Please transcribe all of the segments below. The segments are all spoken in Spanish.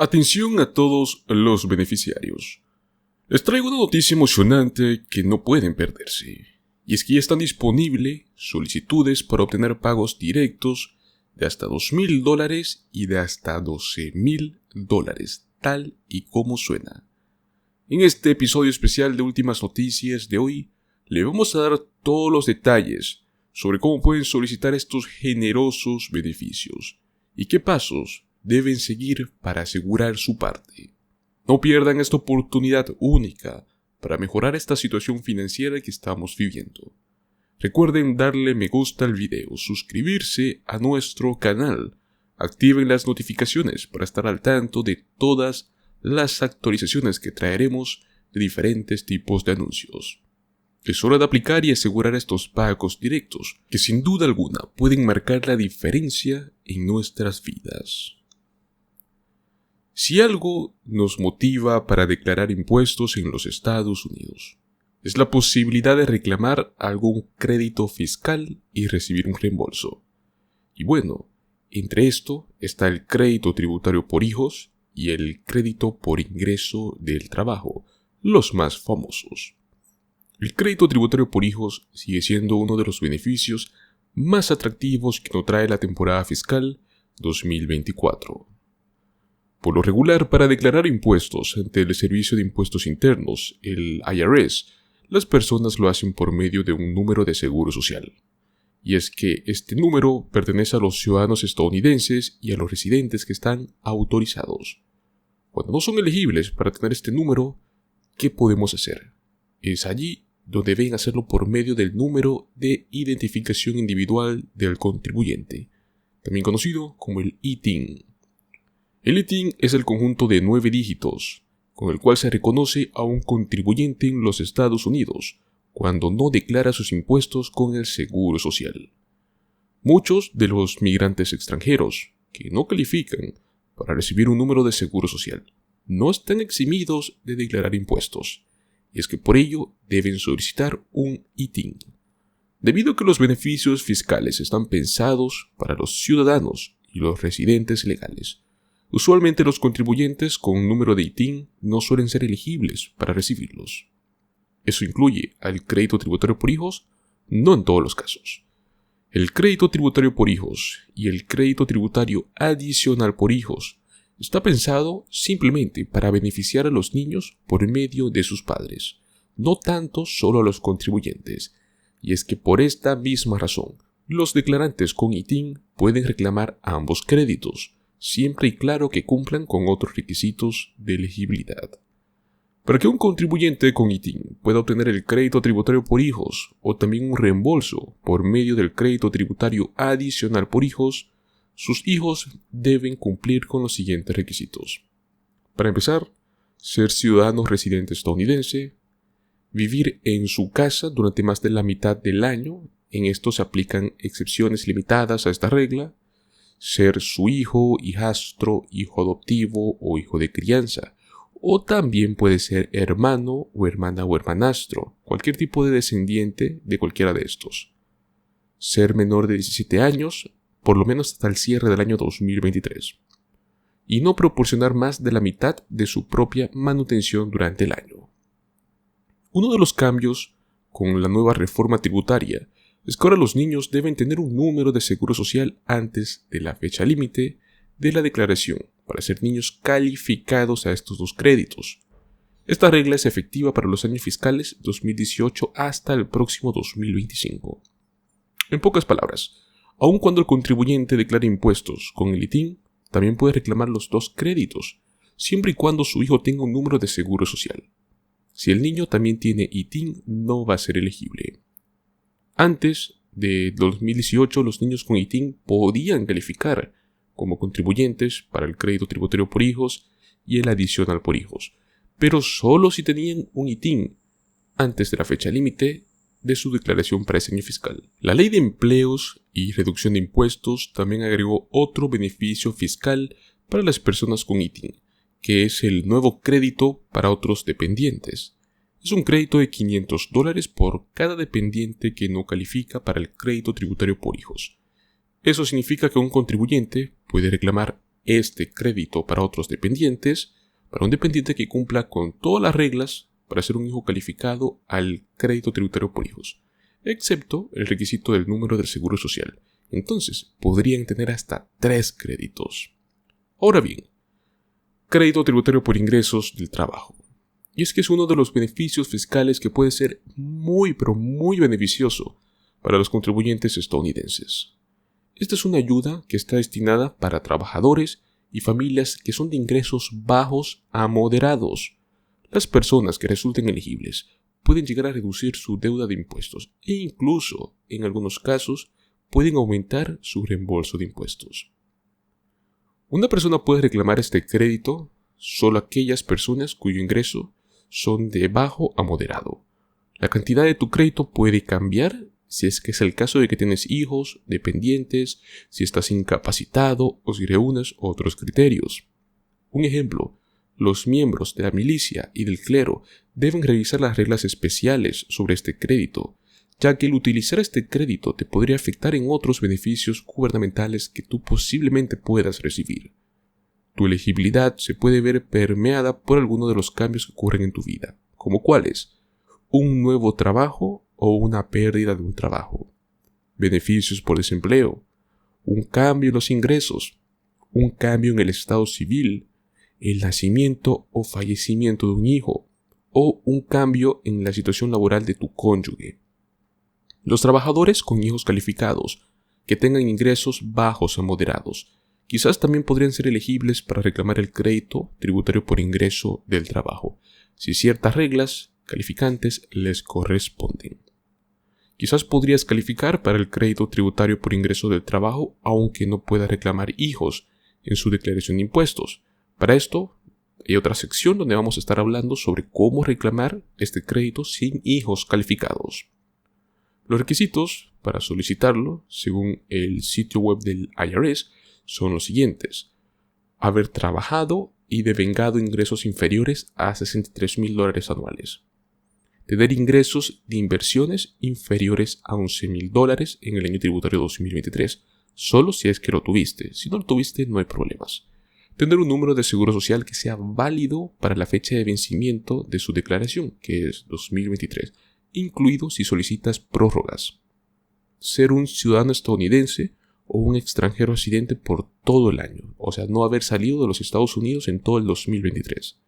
Atención a todos los beneficiarios. Les traigo una noticia emocionante que no pueden perderse. Y es que ya están disponibles solicitudes para obtener pagos directos de hasta $2,000 y de hasta $12,000, tal y como suena. En este episodio especial de Últimas Noticias de hoy, le vamos a dar todos los detalles sobre cómo pueden solicitar estos generosos beneficios y qué pasos deben seguir para asegurar su parte. No pierdan esta oportunidad única para mejorar esta situación financiera que estamos viviendo. Recuerden darle me gusta al video, suscribirse a nuestro canal, activen las notificaciones para estar al tanto de todas las actualizaciones que traeremos de diferentes tipos de anuncios. Es hora de aplicar y asegurar estos pagos directos, que sin duda alguna pueden marcar la diferencia en nuestras vidas. Si algo nos motiva para declarar impuestos en los Estados Unidos, es la posibilidad de reclamar algún crédito fiscal y recibir un reembolso. Y bueno, entre esto está el crédito tributario por hijos y el crédito por ingreso del trabajo, los más famosos. El crédito tributario por hijos sigue siendo uno de los beneficios más atractivos que nos trae la temporada fiscal 2024. Por lo regular, para declarar impuestos ante el Servicio de Impuestos Internos, el IRS, las personas lo hacen por medio de un número de seguro social. Y es que este número pertenece a los ciudadanos estadounidenses y a los residentes que están autorizados. Cuando no son elegibles para tener este número, ¿qué podemos hacer? Es allí donde deben hacerlo por medio del número de identificación individual del contribuyente, también conocido como el ITIN. El ITIN es el conjunto de 9 dígitos, con el cual se reconoce a un contribuyente en los Estados Unidos cuando no declara sus impuestos con el Seguro Social. Muchos de los migrantes extranjeros que no califican para recibir un número de Seguro Social no están eximidos de declarar impuestos, y es que por ello deben solicitar un ITIN. Debido a que los beneficios fiscales están pensados para los ciudadanos y los residentes legales, usualmente los contribuyentes con un número de ITIN no suelen ser elegibles para recibirlos. Eso incluye al crédito tributario por hijos, no en todos los casos. El crédito tributario por hijos y el crédito tributario adicional por hijos está pensado simplemente para beneficiar a los niños por medio de sus padres, no tanto solo a los contribuyentes. Y es que por esta misma razón, los declarantes con ITIN pueden reclamar ambos créditos, siempre y claro que cumplan con otros requisitos de elegibilidad. Para que un contribuyente con ITIN pueda obtener el crédito tributario por hijos o también un reembolso por medio del crédito tributario adicional por hijos, sus hijos deben cumplir con los siguientes requisitos. Para empezar, ser ciudadano residente estadounidense, vivir en su casa durante más de la mitad del año, en esto se aplican excepciones limitadas a esta regla, ser su hijo, hijastro, hijo adoptivo o hijo de crianza, o también puede ser hermano o hermana o hermanastro, cualquier tipo de descendiente de cualquiera de estos. Ser menor de 17 años, por lo menos hasta el cierre del año 2023. Y no proporcionar más de la mitad de su propia manutención durante el año. Uno de los cambios con la nueva reforma tributaria es que ahora los niños deben tener un número de seguro social antes de la fecha límite de la declaración para ser niños calificados a estos dos créditos. Esta regla es efectiva para los años fiscales 2018 hasta el próximo 2025. En pocas palabras, aun cuando el contribuyente declare impuestos con el ITIN, también puede reclamar los dos créditos, siempre y cuando su hijo tenga un número de seguro social. Si el niño también tiene ITIN, no va a ser elegible. Antes de 2018, los niños con ITIN podían calificar como contribuyentes para el crédito tributario por hijos y el adicional por hijos, pero solo si tenían un ITIN antes de la fecha límite de su declaración para ese año fiscal. La Ley de Empleos y Reducción de Impuestos también agregó otro beneficio fiscal para las personas con ITIN, que es el nuevo crédito para otros dependientes. Es un crédito de $500 por cada dependiente que no califica para el crédito tributario por hijos. Eso significa que un contribuyente puede reclamar este crédito para otros dependientes, para un dependiente que cumpla con todas las reglas para ser un hijo calificado al crédito tributario por hijos, excepto el requisito del número del seguro social. Entonces, podrían tener hasta 3 créditos. Ahora bien, crédito tributario por ingresos del trabajo. Y es que es uno de los beneficios fiscales que puede ser muy beneficioso para los contribuyentes estadounidenses. Esta es una ayuda que está destinada para trabajadores y familias que son de ingresos bajos a moderados. Las personas que resulten elegibles pueden llegar a reducir su deuda de impuestos e incluso, en algunos casos, pueden aumentar su reembolso de impuestos. Una persona puede reclamar este crédito solo aquellas personas cuyo ingreso son de bajo a moderado. La cantidad de tu crédito puede cambiar si es que es el caso de que tienes hijos, dependientes, si estás incapacitado o si reúnes otros criterios. Un ejemplo, los miembros de la milicia y del clero deben revisar las reglas especiales sobre este crédito, ya que el utilizar este crédito te podría afectar en otros beneficios gubernamentales que tú posiblemente puedas recibir. Tu elegibilidad se puede ver permeada por alguno de los cambios que ocurren en tu vida, como cuáles: un nuevo trabajo o una pérdida de un trabajo, beneficios por desempleo, un cambio en los ingresos, un cambio en el estado civil, el nacimiento o fallecimiento de un hijo, o un cambio en la situación laboral de tu cónyuge. Los trabajadores con hijos calificados que tengan ingresos bajos a moderados quizás también podrían ser elegibles para reclamar el crédito tributario por ingreso del trabajo, si ciertas reglas calificantes les corresponden. Quizás podrías calificar para el crédito tributario por ingreso del trabajo aunque no puedas reclamar hijos en su declaración de impuestos. Para esto, hay otra sección donde vamos a estar hablando sobre cómo reclamar este crédito sin hijos calificados. Los requisitos para solicitarlo, según el sitio web del IRS, son los siguientes: haber trabajado y devengado ingresos inferiores a $63,000 anuales, tener ingresos de inversiones inferiores a $11,000 en el año tributario 2023, solo si es que lo tuviste. Si no lo tuviste, no hay problemas. Tener un número de seguro social que sea válido para la fecha de vencimiento de su declaración, que es 2023, incluido si solicitas prórrogas. Ser un ciudadano estadounidense o un extranjero residente por todo el año, o sea, no haber salido de los Estados Unidos en todo el 2023.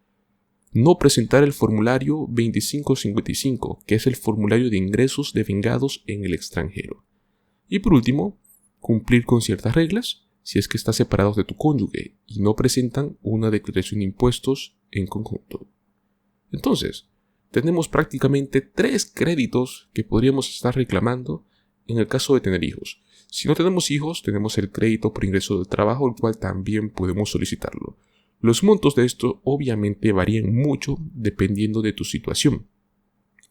No presentar el formulario 2555, que es el formulario de ingresos devengados en el extranjero. Y por último, cumplir con ciertas reglas si es que estás separados de tu cónyuge y no presentan una declaración de impuestos en conjunto. Entonces, tenemos prácticamente 3 créditos que podríamos estar reclamando en el caso de tener hijos. Si no tenemos hijos, tenemos el crédito por ingreso del trabajo, el cual también podemos solicitarlo. Los montos de esto obviamente varían mucho dependiendo de tu situación.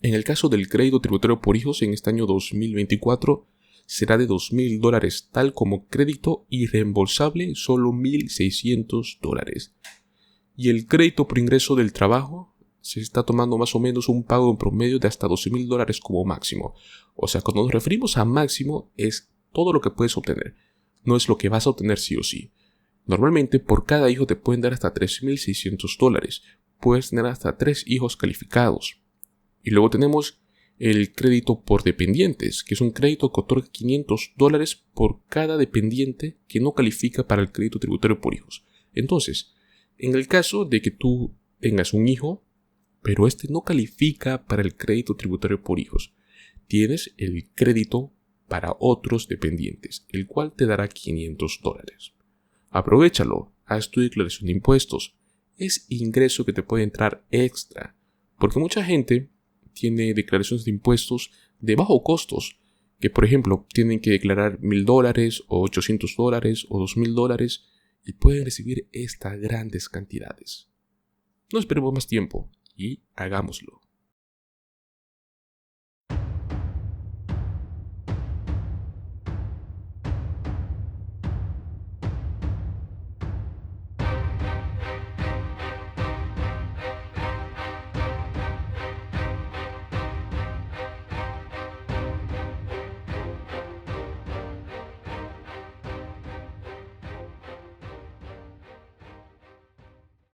En el caso del crédito tributario por hijos en este año 2024 será de $2,000, tal como crédito y reembolsable solo $1,600. Y el crédito por ingreso del trabajo se está tomando más o menos un pago en promedio de hasta $12,000 como máximo. O sea, cuando nos referimos a máximo es todo lo que puedes obtener, no es lo que vas a obtener sí o sí. Normalmente por cada hijo te pueden dar hasta $3,600. Puedes tener hasta 3 hijos calificados. Y luego tenemos el crédito por dependientes, que es un crédito que otorga $500 por cada dependiente que no califica para el crédito tributario por hijos. Entonces, en el caso de que tú tengas un hijo, pero este no califica para el crédito tributario por hijos, tienes el crédito para otros dependientes, el cual te dará $500. Aprovechalo, haz tu declaración de impuestos. Es ingreso que te puede entrar extra, porque mucha gente tiene declaraciones de impuestos de bajo costos, que por ejemplo tienen que declarar $1,000 o $800 o $2,000 y pueden recibir estas grandes cantidades. No esperemos más tiempo y hagámoslo.